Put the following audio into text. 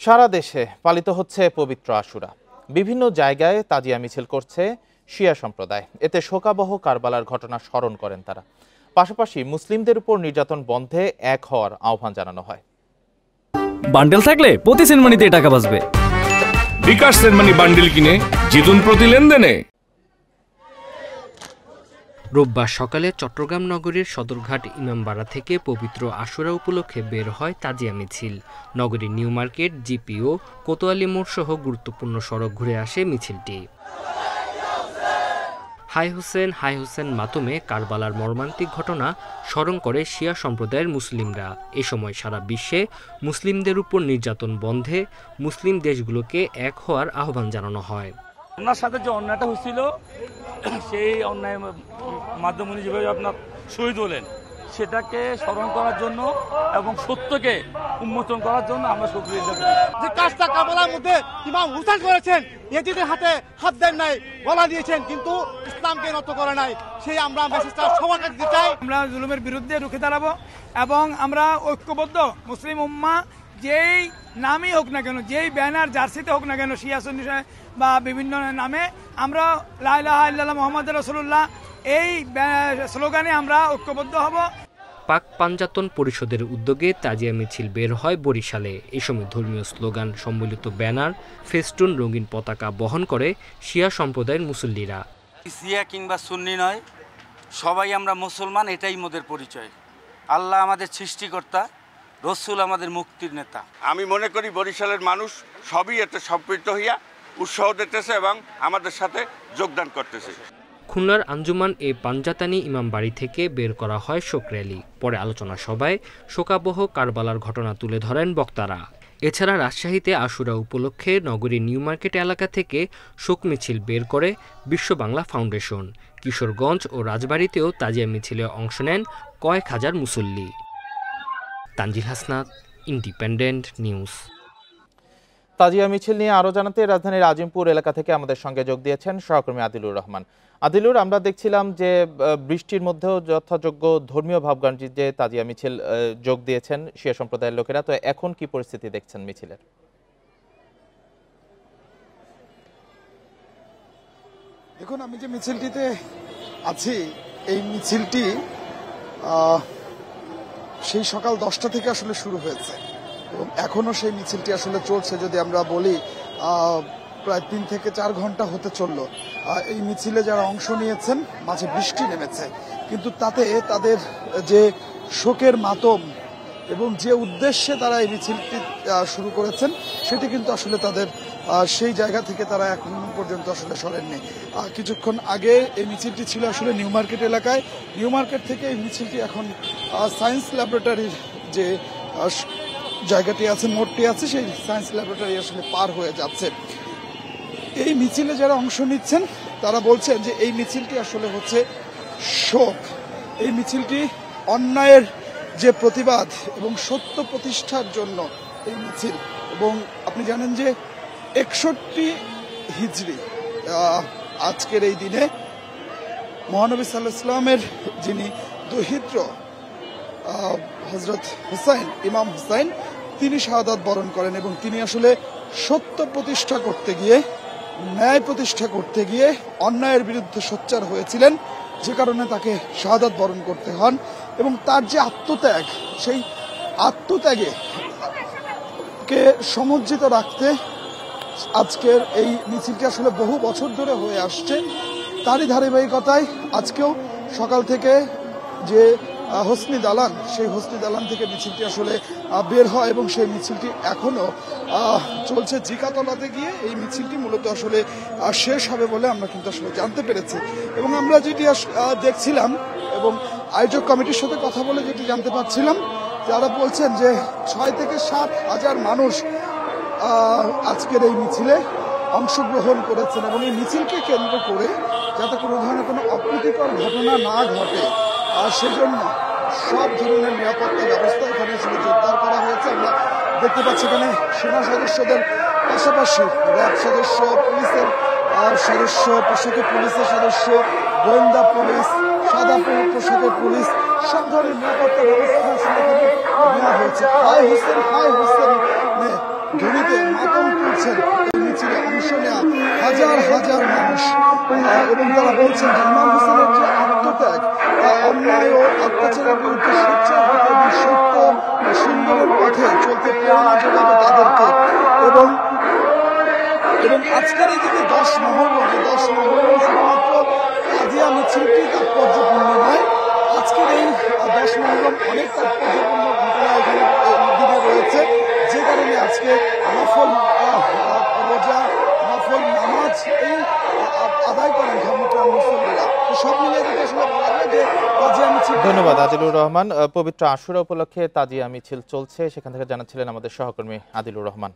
সারা দেশে পালিত হচ্ছে পবিত্র আশুরা। বিভিন্ন জায়গায় তাজিয়া মিছিল করছে শিয়া সম্প্রদায়। এতে শোকাবহ কারবালার ঘটনা স্মরণ করেন তারা। পাশাপাশি মুসলিমদের উপর নির্যাতন বন্ধে এক হওয়ার আহ্বান জানানো হয়। বান্ডেল থাকলে প্রতি সেনমানিতে টাকা বাঁচবে। বিকাশ সেনমানি বান্ডেল কিনে জিতুন প্রতি লেনদেনে। রোববার সকালে চট্টগ্রাম নগরীর সদরঘাট ইমামবাড়া থেকে পবিত্র আশুরা উপলক্ষে বের হয় তাজিয়া মিছিল। নগরীর নিউ মার্কেট, জিপিও, কোতোয়ালি মোড় সহ গুরুত্বপূর্ণ সড়ক ঘুরে আসে মিছিলটি। হাই হোসেন মাতুমে কারবালার মর্মান্তিক ঘটনা স্মরণ করে শিয়া সম্প্রদায়ের মুসলিমরা। এ সময় সারা বিশ্বে মুসলিমদের উপর নির্যাতন বন্ধে মুসলিম দেশগুলোকে এক হওয়ার আহ্বান জানানো হয়। আপনার সাথে যে অন্যায়টা হয়েছিল সেই অন্যায়ের মাধ্যমে যেভাবে আপনার শহীদ হলেন সেটাকে স্মরণ করার জন্য এবং সত্যকে উন্মোচন করার জন্য আমরা শুকরিয়া করি। যে কাজটা কারবালার মধ্যে ইমাম হুসাইন করেছেন, ইয়েজিদের হাতে হাত দেন নাই, গলা দিয়েছেন, কিন্তু ইসলামকে নত করে নাই, সেই আমরা মেসেজটা সবার কাছে দিতে চাই। আমরা জুলুমের বিরুদ্ধে রুখে দাঁড়াবো এবং আমরা ঐক্যবদ্ধ মুসলিম উম্মাহ যেই নামই হোক না কেন, যেই ব্যানার জার্সিতে হোক না কেন, শিয়া সুন্নি বা বিভিন্ন নামে, আমরা লা ইলাহা ইল্লাল্লাহ মুহাম্মদ রাসূলুল্লাহ এই স্লোগানে আমরা ঐক্যবদ্ধ হব। পাক পাঞ্জাতন পরিষদের উদ্যোগে তাজিয়া মিছিল বের হয় বরিশালে। এ সময় ধর্মীয় স্লোগান সম্বলিত ব্যানার, ফেস্টুন, রঙিন পতাকা বহন করে শিয়া সম্প্রদায়ের মুসল্লিরা। শিয়া কিংবা সুন্নি নয়, সবাই আমরা মুসলমান, এটাই মোদের পরিচয়। আল্লাহ আমাদের সৃষ্টিকর্তা, রসুল আমাদের মুক্তির নেতা। আমি মনে করি বরিশালের মানুষ সবই এতে সম্পৃক্ত হইয়া উৎসাহ দিতেছে এবং আমাদের সাথে যোগদান করতেছে। খুলনার আঞ্জুমান এ পাঞ্জাতানি ইমামবাড়ি থেকে বের করা হয় শোক র্যালি। পরে আলোচনা সভায় শোকাবহ কারবালার ঘটনা তুলে ধরেন বক্তারা। এছাড়া রাজশাহীতে আশুরা উপলক্ষে নগরীর নিউ মার্কেট এলাকা থেকে শোক মিছিল বের করে বিশ্ব বাংলা ফাউন্ডেশন। কিশোরগঞ্জ ও রাজবাড়ীতেও তাজিয়া মিছিলে অংশ নেন কয়েক হাজার মুসল্লি। Tanzil Hasnat, Independent News. তাজিয়া মিছিল নিয়ে আরো জানাতে রাজধানীর আজিমপুর এলাকা থেকে আমাদের সঙ্গে যোগ দিয়েছেন সহকর্মী আদিলুর রহমান। আদিলুর, আমরা দেখছিলাম যে বৃষ্টির মধ্যেও যথাযোগ্য ধর্মীয় ভাবগাম্ভীর্যে তাজিয়া মিছিল যোগ দিয়েছেন শিয়া সম্প্রদায়ের লোকেরা। তো এখন কি পরিস্থিতি দেখছেন মিছিলের? দেখুন, আমি যে মিছিলটিতে আছি, এই মিছিলটি সেই সকাল 10টা থেকে আসলে শুরু হয়েছে এবং এখনো সেই মিছিলটি আসলে চলছে। যদি আমরা বলি প্রায় 3 থেকে 4 ঘন্টা হতে চললো। এই মিছিলে যারা অংশ নিয়েছেন, মাঝে বৃষ্টি নেমেছে, কিন্তু তাতে তাদের যে শোকের মাতম এবং যে উদ্দেশ্যে তারা এই মিছিলটি শুরু করেছেন সেটি কিন্তু আসলে তাদের সেই জায়গা থেকে তারা এখন পর্যন্ত আসলে সরেননি। কিছুক্ষণ আগে এই মিছিলটি ছিল আসলে নিউ মার্কেট এলাকায়। নিউ মার্কেট থেকে এই মিছিলটি এখন সায়েন্স ল্যাবরেটরির যে জায়গাটি আছে, মোড়টি আছে, সেই সায়েন্স ল্যাবরেটরি আসলে পার হয়ে যাচ্ছে। এই মিছিলে যারা অংশ নিচ্ছেন তারা বলছেন যে এই মিছিলটি আসলে হচ্ছে শোক। এই মিছিলটি অন্যায়ের যে প্রতিবাদ এবং সত্য প্রতিষ্ঠার জন্য এই মিছিল। এবং আপনি জানেন যে 61 হিজরি আজকের এই দিনে মহানবী সাল্লাল্লাহু আলাইহি ওয়াসাল্লামের যিনি দহিত্র হযরত হুসাইন, ইমাম হুসাইন, তিনি শাহাদাত বরণ করেন এবং তিনি আসলে সত্য প্রতিষ্ঠা করতে গিয়ে, ন্যায় প্রতিষ্ঠা করতে গিয়ে অন্যায়ের বিরুদ্ধে সোচ্চার হয়েছিলেন, যে কারণে তাকে শাহাদাত বরণ করতে হন। এবং তার যে আত্মত্যাগ, সেই আত্মত্যাগে কে সমুজ্জিত রাখতে আজকের এই মিছিলটি আসলে বহু বছর ধরে হয়ে আসছে। তারই ধারাবাহিকতায় আজকেও সকাল থেকে যে হোসনি দালান, সেই হোসনি দালান থেকে মিছিলটি আসলে বের হয় এবং সেই মিছিলটি এখনো চলছে। জিকাতলাতে গিয়ে এই মিছিলটি মূলত আসলে শেষ হবে বলে আমরা কিন্তু আসলে জানতে পেরেছি। এবং আমরা যেটি দেখছিলাম এবং আয়োজক কমিটির সাথে কথা বলে যেটি জানতে পারছিলাম, যারা বলছেন যে 6 থেকে 7 হাজার মানুষ আজকের এই মিছিলে অংশগ্রহণ করেছেন এবং এই মিছিলকে কেন্দ্র করে যাতে কোনো ধরনের কোনো অপ্রীতিকর ঘটনা না ঘটে, সেজন্য সব ধরনের নিরাপত্তা ব্যবস্থা এখানে আসলে জোরদার করা হয়েছে। আমরা দেখতে পাচ্ছি এখানে সেনা সদস্যদের পাশাপাশি র্যাব সদস্য, পুলিশের সদস্য, পোশাকের পুলিশের সদস্য, গোয়েন্দা পুলিশ, সাদা পোশাকের পুলিশ, সব ধরনের নিরাপত্তা ব্যবস্থা আসলে এখানে নেওয়া হয়েছে। হাই হোসেন ধ্বনিতে করেছেন এই মিছিলে অংশ নেওয়া হাজার হাজার মানুষ, এবং তারা বলছেন যে ইমাম হোসেনের যে আত্মত্যাগ, অন্যায় ও অত্যাচারের বিরুদ্ধে সোচ্চার হতে এবং সত্য সুন্দরের পথে চলতে প্রেরণা যোগাবে তাদেরকে। এবং আজকের এই যে 10 মহরম, এই 10 মহরম শুধুমাত্র তাজিয়া মিছিলটি তাৎপর্যপূর্ণ নয়, আজকের এই 10 মহরম অনেক তাৎপর্যপূর্ণ ঘটনা এখানে দিনে রয়েছে, যে কারণে আজকে নফল রোজা, নফল নামাজ এই আদায় করেন ধর্মপ্রাণ মুসল্লিরা। সব মিলিয়ে যদি আসলে বলা হয় যে তাজিয়া মিছিল। ধন্যবাদ আদিলুর রহমান। পবিত্র আশুরা উপলক্ষে তাজিয়া মিছিল চলছে, সেখান থেকে জানাচ্ছিলেন আমাদের সহকর্মী আদিলুর রহমান।